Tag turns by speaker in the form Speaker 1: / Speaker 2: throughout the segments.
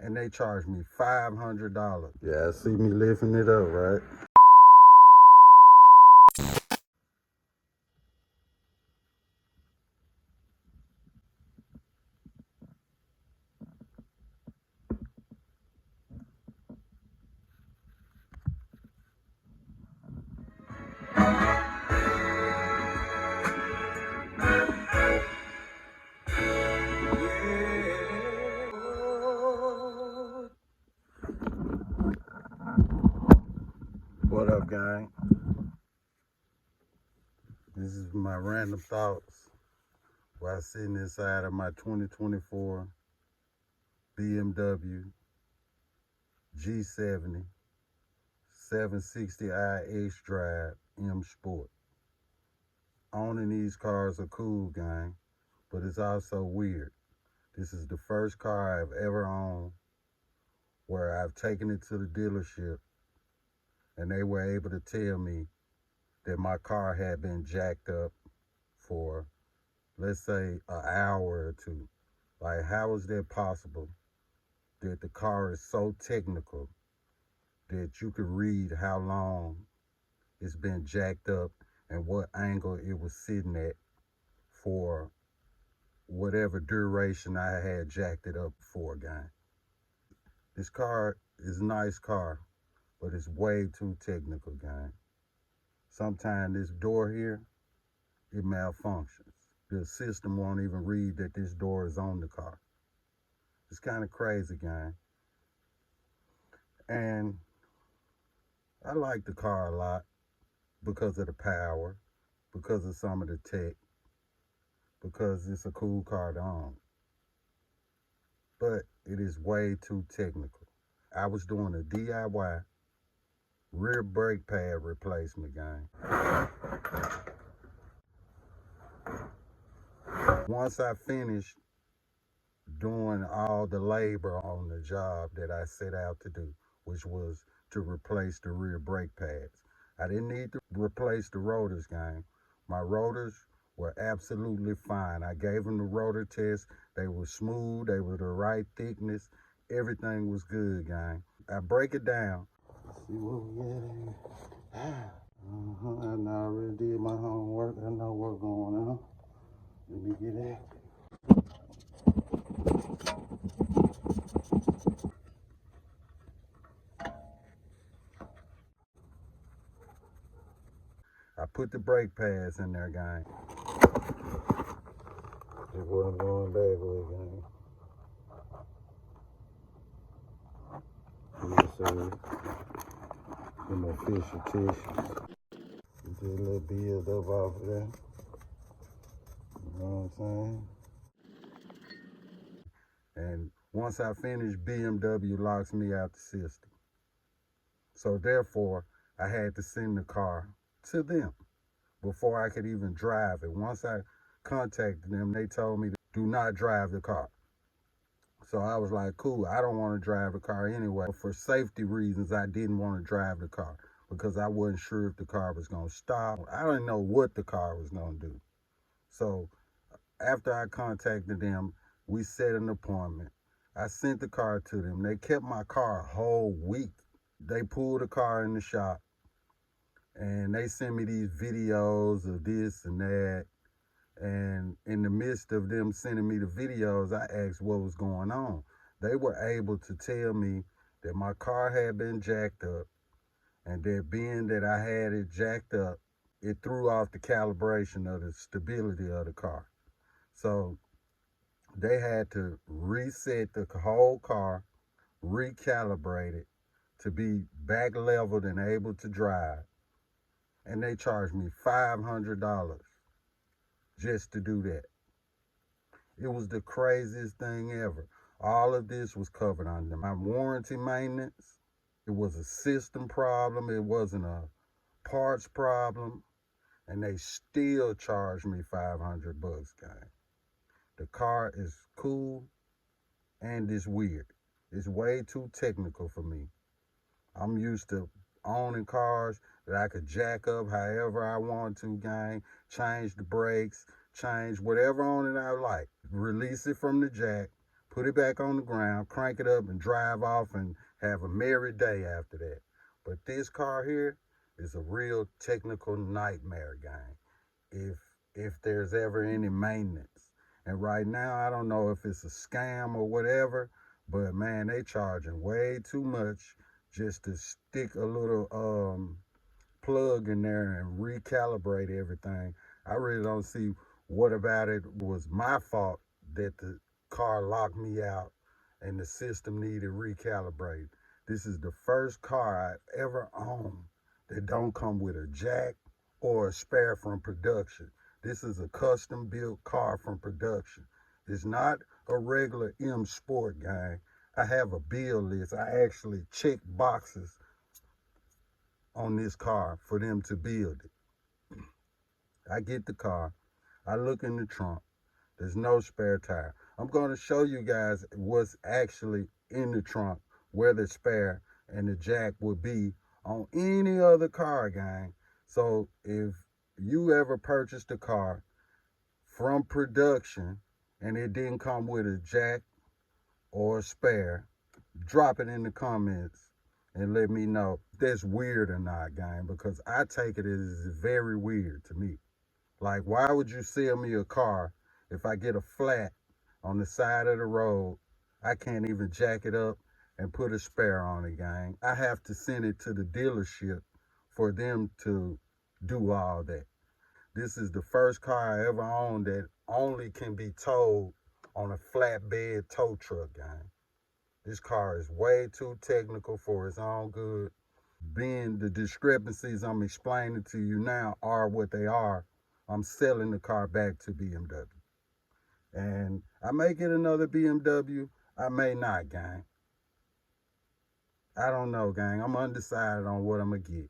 Speaker 1: and they charged me $500. Yeah, see me lifting it up, right? What up, gang? This is my random thoughts while sitting inside of my 2024 BMW G70 760i X Drive M Sport. Owning these cars are cool, gang, but it's also weird. This is the first car I've ever owned where I've taken it to the dealership and they were able to tell me that my car had been jacked up for, let's say, an hour or two. Like, how is that possible that the car is so technical that you could read how long it's been jacked up and what angle it was sitting at for whatever duration I had jacked it up for, gang? This car is a nice car, but it's way too technical, gang. Sometimes this door here, it malfunctions. The system won't even read that this door is on the car. It's kind of crazy, gang. And I like the car a lot because of the power, because of some of the tech, because it's a cool car to own. But it is way too technical. I was doing a DIY rear brake pad replacement, gang. Once I finished doing all the labor on the job that I set out to do, which was to replace the rear brake pads, I didn't need to replace the rotors, gang. My rotors were absolutely fine. I gave them the rotor test. They were smooth. They were the right thickness. Everything was good, gang. I break it down. Let's see what we got. I already did my homework. I know what's going on. Let me get it. I put the brake pads in there, gang. That's what I'm going back with, gang. Yes, sir. Some official tissues. Get a little build up off of that. You know what I'm saying? And once I finish, BMW locks me out the system. So therefore, I had to send the car to them before I could even drive it. Once I contacted them, they told me to do not drive the car. So I was like, cool, I don't want to drive the car anyway. For safety reasons, I didn't want to drive the car because I wasn't sure if the car was going to stop. I didn't know what the car was going to do. So after I contacted them, we set an appointment. I sent the car to them. They kept my car a whole week. They pulled the car in the shop and they sent me these videos of this and that. And in the midst of them sending me the videos, I asked what was going on. They were able to tell me that my car had been jacked up and that being that I had it jacked up, it threw off the calibration of the stability of the car. So they had to reset the whole car, recalibrate it to be back leveled and able to drive. And they charged me $500 just to do that. It was the craziest thing ever. All of this was covered under my warranty maintenance. It was a system problem. It wasn't a parts problem. And they still charged me $500, guys. The car is cool and it's weird. It's way too technical for me. I'm used to owning cars that I could jack up however I want to, gang. Change the brakes, change whatever on it I like. Release it from the jack, put it back on the ground, crank it up, and drive off and have a merry day after that. But this car here is a real technical nightmare, gang. If there's ever any maintenance. And right now, I don't know if it's a scam or whatever, but man, they charging way too much just to stick a little plug in there and recalibrate everything. I really don't see what about it was my fault that the car locked me out and the system needed recalibrated. This is the first car I've ever owned that don't come with a jack or a spare from production. This is a custom built car from production. It's not a regular M Sport, gang. I have a bill list. I actually check boxes on this car for them to build it. I get the car. I look in the trunk. There's no spare tire. I'm going to show you guys what's actually in the trunk, where the spare and the jack would be on any other car, gang. So if you ever purchased a car from production and it didn't come with a jack or a spare, drop it in the comments and let me know if that's weird or not, gang, because I take it as very weird to me. Like, why would you sell me a car if I get a flat on the side of the road? I can't even jack it up and put a spare on it, gang. I have to send it to the dealership for them to do all that. This is the first car I ever owned that only can be towed on a flatbed tow truck, gang. This car is way too technical for its own good. Being the discrepancies I'm explaining to you now are what they are, I'm selling the car back to BMW. And I may get another BMW, I may not, gang. I don't know, gang. I'm undecided on what I'm going to get.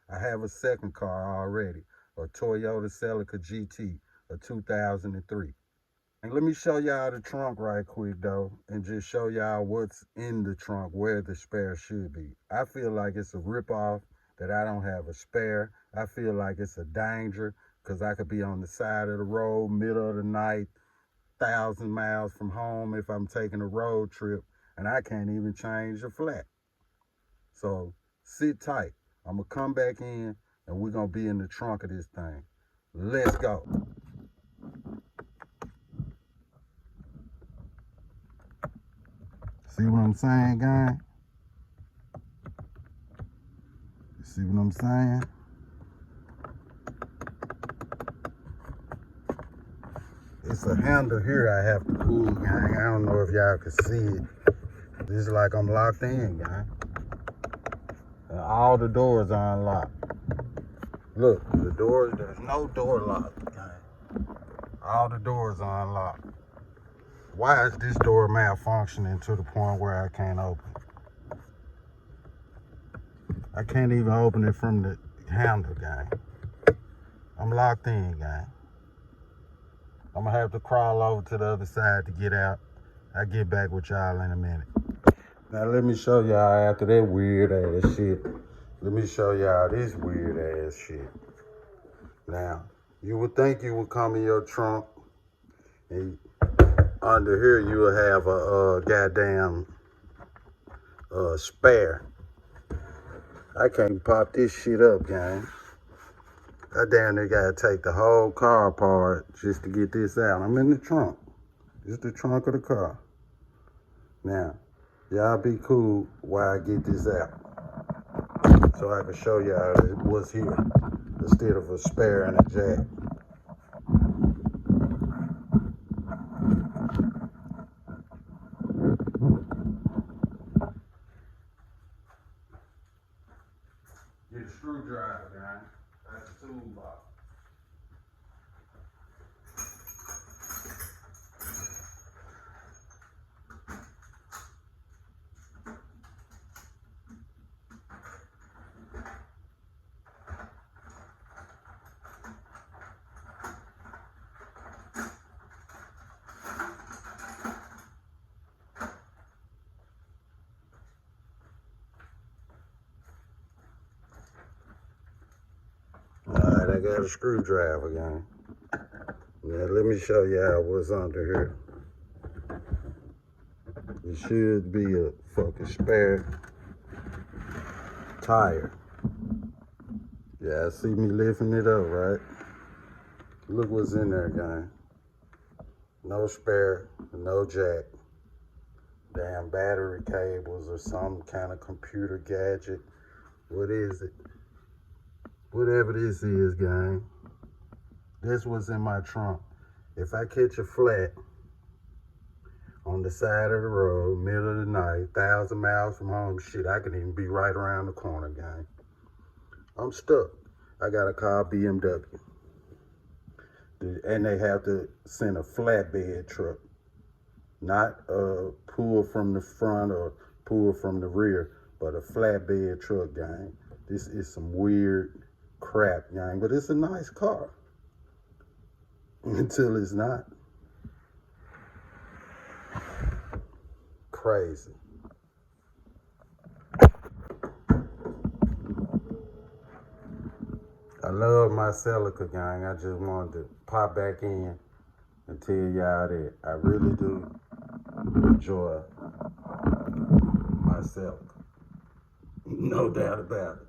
Speaker 1: I have a second car already, a Toyota Celica GT, a 2003. And let me show y'all the trunk right quick, though, and just show y'all what's in the trunk, where the spare should be. I feel like it's a ripoff that I don't have a spare. I feel like it's a danger because I could be on the side of the road, middle of the night, 1,000 miles from home if I'm taking a road trip, and I can't even change a flat. So sit tight. I'm going to come back in, and we're going to be in the trunk of this thing. Let's go. See what I'm saying, gang? See what I'm saying? It's a handle here I have to pull, gang. I don't know if y'all can see it. It's like I'm locked in, gang. And all the doors are unlocked. Look, the doors, there's no door lock, gang. All the doors are unlocked. Why is this door malfunctioning to the point where I can't open it? I can't even open it from the handle, gang. I'm locked in, gang. I'm gonna have to crawl over to the other side to get out. I'll get back with y'all in a minute. Now let me show y'all after that weird ass shit. Let me show y'all this weird ass shit. Now, you would think you would come in your trunk and under here you will have a goddamn spare. I can't pop this shit up, gang. I damn near gotta take the whole car apart just to get this out. I'm in the trunk. It's the trunk of the car. Now, y'all be cool while I get this out, so I can show y'all what's here instead of a spare and a jack. Get a screwdriver, guys. That's the toolbox. Alright, I got a screwdriver, gang. Now let me show y'all what's under here. It should be a fucking spare tire. Yeah, see me lifting it up, right? Look what's in there, gang. No spare, no jack. Damn battery cables or some kind of computer gadget. What is it? Whatever this is, gang. This was in my trunk. If I catch a flat on the side of the road, middle of the night, 1,000 miles from home, shit, I can even be right around the corner, gang. I'm stuck. I gotta call BMW. And they have to send a flatbed truck. Not a pull from the front or pull from the rear, but a flatbed truck, gang. This is some weird crap, gang, but it's a nice car. Until it's not. Crazy. I love my Celica, gang. I just wanted to pop back in and tell y'all that I really do enjoy my Celica. No doubt about it.